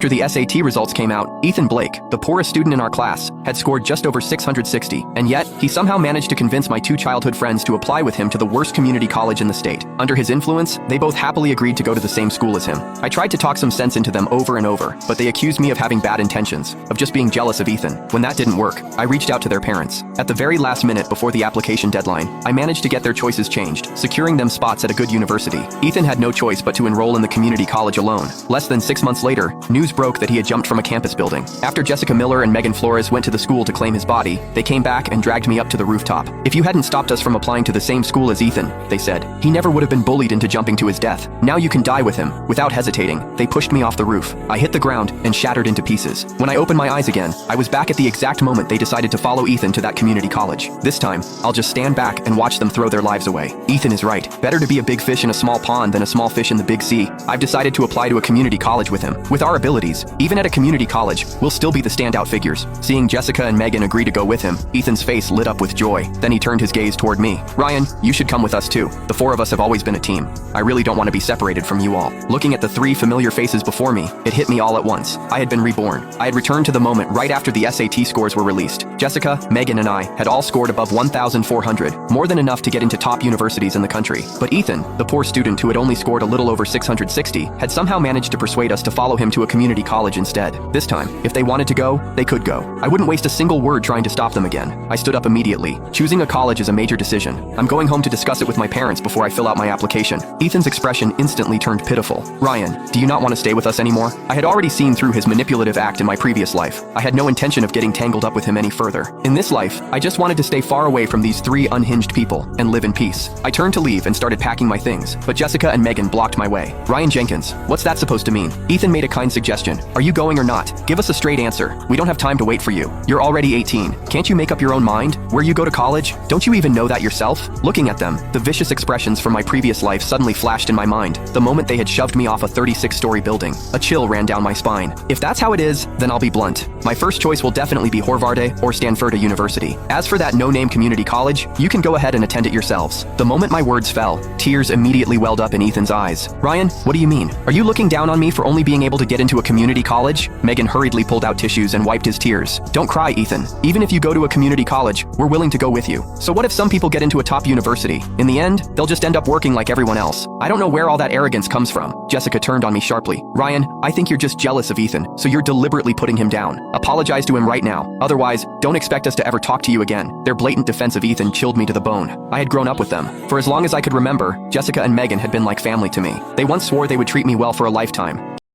After the SAT results came out, Ethan Blake, the poorest student in our class, had scored just over 660, and yet, he somehow managed to convince my two childhood friends to apply with him to the worst community college in the state. Under his influence, they both happily agreed to go to the same school as him. I tried to talk some sense into them over and over, but they accused me of having bad intentions, of just being jealous of Ethan. When that didn't work, I reached out to their parents. At the very last minute before the application deadline, I managed to get their choices changed, securing them spots at a good university. Ethan had no choice but to enroll in the community college alone. Less than 6 months later, news broke that he had jumped from a campus building. After Jessica Miller and Megan Flores went to the school to claim his body, they came back and dragged me up to the rooftop. If you hadn't stopped us from applying to the same school as Ethan, they said, he never would have been bullied into jumping to his death. Now you can die with him. Without hesitating, they pushed me off the roof. I hit the ground and shattered into pieces. When I opened my eyes again, I was back at the exact moment they decided to follow Ethan to that community college. This time, I'll just stand back and watch them throw their lives away. Ethan is right. Better to be a big fish in a small pond than a small fish in the big sea. I've decided to apply to a community college with him. With our abilities, even at a community college, we'll still be the standout figures. Seeing Jessica and Megan agree to go with him, Ethan's face lit up with joy. Then he turned his gaze toward me. Ryan, you should come with us too. The four of us have always been a team. I really don't want to be separated from you all. Looking at the three familiar faces before me, it hit me all at once. I had been reborn. I had returned to the moment right after the SAT scores were released. Jessica, Megan, and I had all scored above 1,400, more than enough to get into top universities in the country. But Ethan, the poor student who had only scored a little over 660, had somehow managed to persuade us to follow him to a community college instead. This time, if they wanted to go, they could go. I wouldn't waste a single word trying to stop them again. I stood up immediately. Choosing a college is a major decision. I'm going home to discuss it with my parents before I fill out my application. Ethan's expression instantly turned pitiful. Ryan, do you not want to stay with us anymore? I had already seen through his manipulative act in my previous life. I had no intention of getting tangled up with him any further. In this life, I just wanted to stay far away from these three unhinged people and live in peace. I turned to leave and started packing my things, but Jessica and Megan blocked my way. Ryan Jenkins, what's that supposed to mean? Ethan made a kind suggestion. Are you going or not? Give us a straight answer. We don't have time to wait for you. You're already 18. Can't you make up your own mind? Where you go to college? Don't you even know that yourself? Looking at them, the vicious expressions from my previous life suddenly flashed in my mind. The moment they had shoved me off a 36-story building, a chill ran down my spine. If that's how it is, then I'll be blunt. My first choice will definitely be Harvard or Stanford University. As for that no-name community college, you can go ahead and attend it yourselves. The moment my words fell, tears immediately welled up in Ethan's eyes. Ryan, what do you mean? Are you looking down on me for only being able to get into a community college? Megan hurriedly pulled out tissues and wiped his tears. Don't cry, Ethan. Even if you go to a community college, we're willing to go with you. So what if some people get into a top university? In the end, they'll just end up working like everyone else. I don't know where all that arrogance comes from. Jessica turned on me sharply. Ryan, I think you're just jealous of Ethan, so you're deliberately putting him down. Apologize to him right now. Otherwise, don't expect us to ever talk to you again. Their blatant defense of Ethan chilled me to the bone. I had grown up with them. For as long as I could remember, Jessica and Megan had been like family to me. They once swore they would treat me well for a lifetime,